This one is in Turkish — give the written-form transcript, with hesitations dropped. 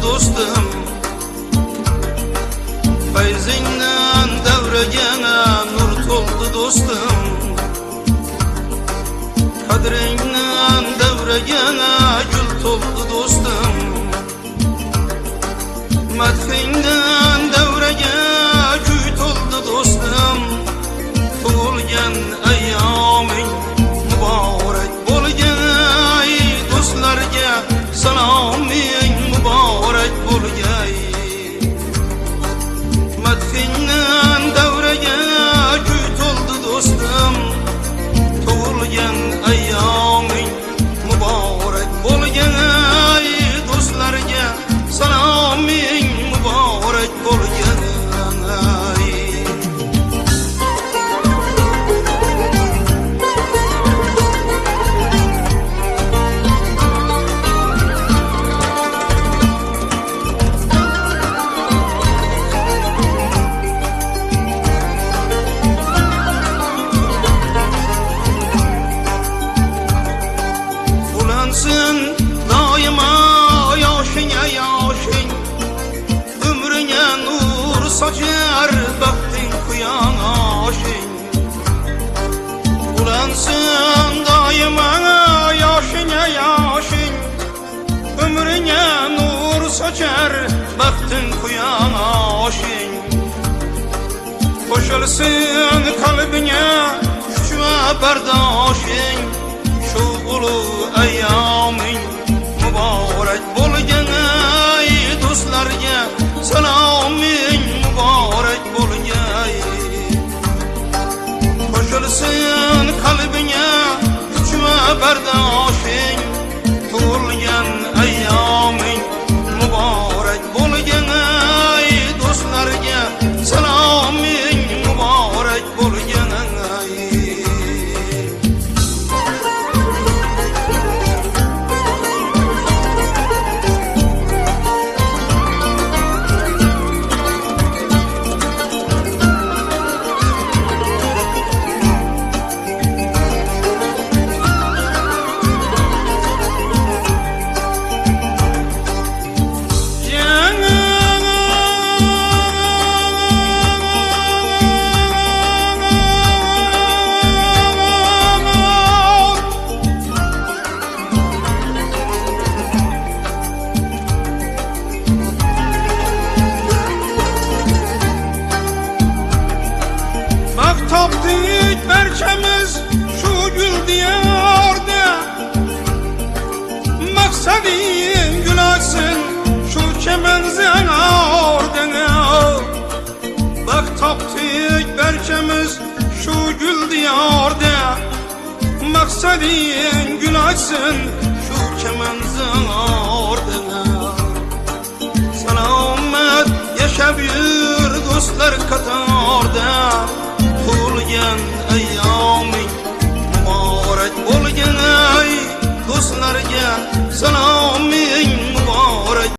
dostum. Feyzinden devregene nur toldu dostum. Kadrinden devregene gül toldu dostum. Madhinden devrege kuy toldu dostum. Tug'ilgan ayyoming muborak bo'lgay, do'stlarga saloming muborak bo'lgay. Madhinden devrege kuy toldu dostum. Tug'ilgan ayyoming muborak bo'lgay, do'stlarga saloming muborak bo'lgay. Ulansın daima yoshingga yoshing, umringga nur sochar baxting quyoshing. Ulansın daima yoshingga yoshing, umringga nur sochar baxting quyoshing. Qo'shilsin qalbingga kuch va bardoshing, shu ulug' ayyoming muborak bo'lgay, do'stlarga saloming muborak bo'lgay. Qo'shilsin qalbingga kuch va bardoshing, tug'ilgan ayyoming muborak bo'lgay, do'stlarga saloming muborak bo'lgay. Topdik barchamiz shu gul diyorda, maqsading gul olsin shu chaman zangorda. Vaqt topdik barchamiz shu gul diyorda, maqsading gul olsin shu chaman zangorda. Salomat yashab yur do'stlar qatorda, tug'ilgan ayyoming muborak bo'lgay, do'stlarga